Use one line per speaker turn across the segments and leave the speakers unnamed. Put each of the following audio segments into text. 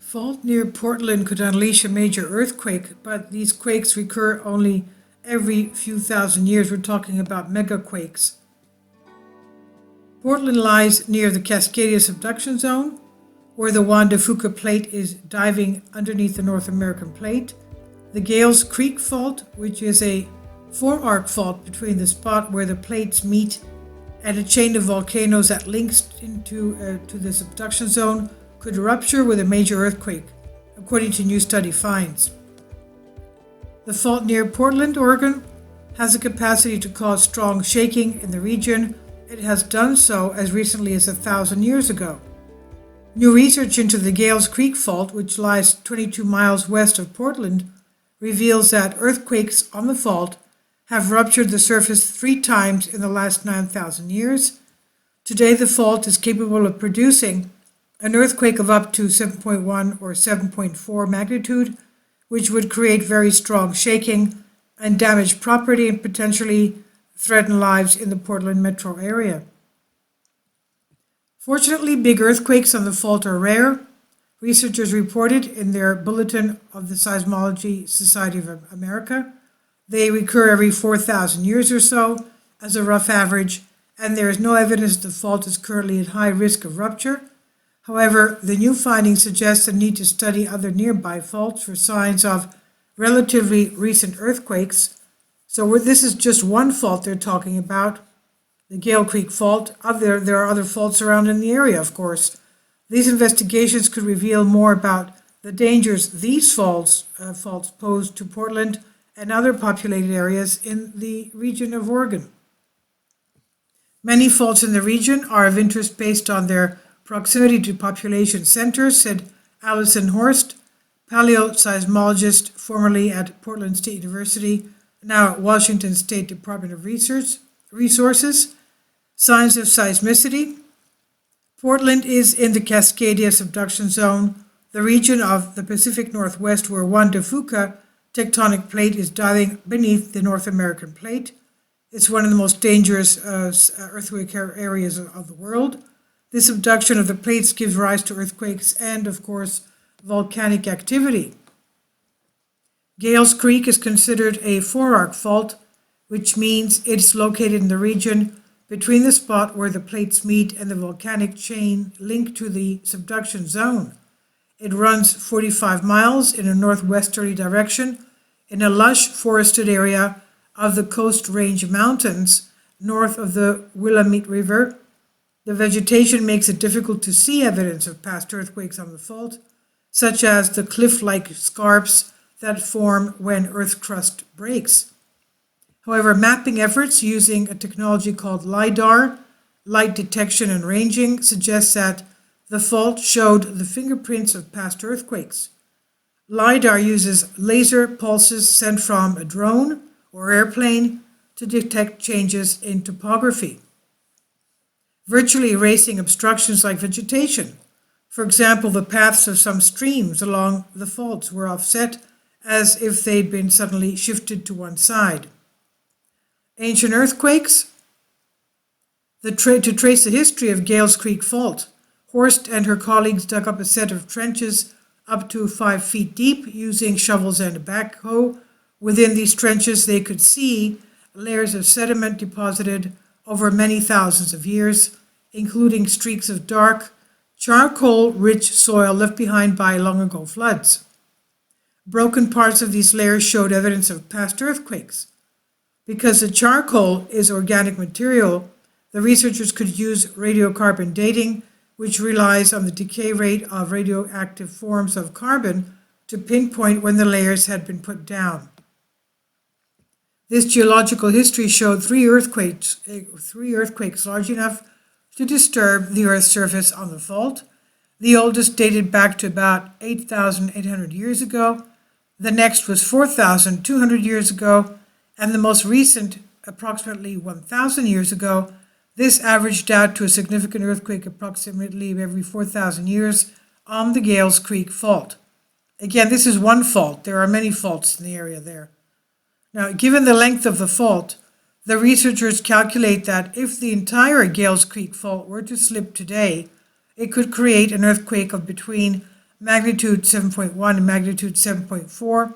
fault near Portland could unleash a major earthquake, but these quakes recur only every few thousand years. We're talking about megaquakes. Portland lies near the Cascadia Subduction zone, where the Juan de Fuca plate is diving underneath the North American plate. The Gales Creek Fault, which is a four-arc fault between the spot where the plates meet and a chain of volcanoes that links into to the subduction zone, could rupture with a major earthquake, according to new study finds. The fault near Portland, Oregon, has the capacity to cause strong shaking in the region. It has done so as recently as 1,000 years ago. New research into the Gales Creek Fault, which lies 22 miles west of Portland, reveals that earthquakes on the fault have ruptured the surface 3 times in the last 9,000 years. Today, the fault is capable of producing an earthquake of up to 7.1 or 7.4 magnitude, which would create very strong shaking and damage property and potentially threaten lives in the Portland metro area. Fortunately, big earthquakes on the fault are rare. Researchers reported in their Bulletin of the Seismology Society of America. They recur every 4,000 years or so as a rough average, and there is no evidence the fault is currently at high risk of rupture. However, the new findings suggest a need to study other nearby faults for signs of relatively recent earthquakes. So this is just one fault they're talking about, the Gale Creek Fault. There are other faults around in the area, of course. These investigations could reveal more about the dangers these faults pose to Portland and other populated areas in the region of Oregon. Many faults in the region are of interest based on their proximity to population centers, said Alison Horst, paleoseismologist formerly at Portland State University, now at Washington State Department of Resources. Signs of seismicity. Portland is in the Cascadia Subduction zone, the region of the Pacific Northwest where Juan de Fuca tectonic plate is diving beneath the North American plate. It's one of the most dangerous earthquake areas of the world. This subduction of the plates gives rise to earthquakes and, of course, volcanic activity. Gales Creek is considered a four-arc fault, which means it's located in the region between the spot where the plates meet and the volcanic chain linked to the subduction zone. It runs 45 miles in a northwesterly direction in a lush forested area of the Coast Range Mountains north of the Willamette River. The vegetation makes it difficult to see evidence of past earthquakes on the fault, such as the cliff-like scarps that form when earth crust breaks. However, mapping efforts using a technology called LIDAR, light detection and ranging, suggests that the fault showed the fingerprints of past earthquakes. LIDAR uses laser pulses sent from a drone or airplane to detect changes in topography, virtually erasing obstructions like vegetation. For example, the paths of some streams along the faults were offset as if they'd been suddenly shifted to one side. Ancient earthquakes. To trace the history of Gales Creek Fault, Horst and her colleagues dug up a set of trenches up to 5 feet deep using shovels and a backhoe. Within these trenches, they could see layers of sediment deposited over many thousands of years, including streaks of dark, charcoal-rich soil left behind by long-ago floods. Broken parts of these layers showed evidence of past earthquakes. Because the charcoal is organic material, the researchers could use radiocarbon dating, which relies on the decay rate of radioactive forms of carbon to pinpoint when the layers had been put down. This geological history showed three earthquakes large enough to disturb the Earth's surface on the fault. The oldest dated back to about 8,800 years ago. The next was 4,200 years ago, and the most recent, approximately 1,000 years ago. This averaged out to a significant earthquake approximately every 4,000 years on the Gales Creek Fault. Again, this is one fault. There are many faults in the area there. Now, given the length of the fault, the researchers calculate that if the entire Gales Creek Fault were to slip today, it could create an earthquake of between magnitude 7.1 and magnitude 7.4,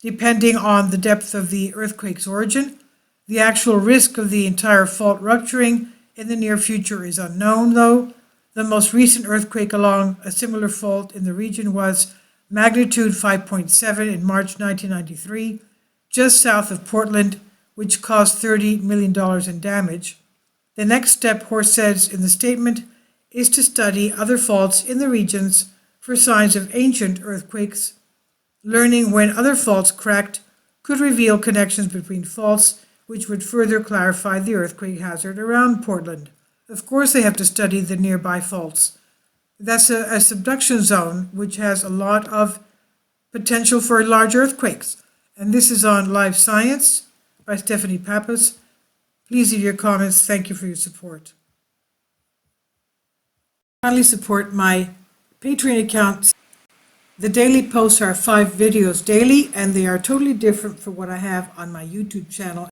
depending on the depth of the earthquake's origin. The actual risk of the entire fault rupturing in the near future is unknown, though. The most recent earthquake along a similar fault in the region was magnitude 5.7 in March 1993, just south of Portland, which caused $30 million in damage. The next step, Horst says in the statement, is to study other faults in the regions for signs of ancient earthquakes. Learning when other faults cracked could reveal connections between faults, which would further clarify the earthquake hazard around Portland. Of course, they have to study the nearby faults. That's a subduction zone, which has a lot of potential for large earthquakes. And this is on Live Science by Stephanie Pappas. Please leave your comments. Thank you for your support. Kindly support my Patreon account. The daily posts are 5 videos daily, and they are totally different from what I have on my YouTube channel.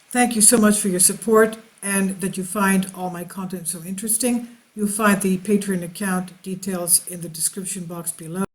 Thank you so much for your support and that you find all my content so interesting. You'll find the Patreon account details in the description box below.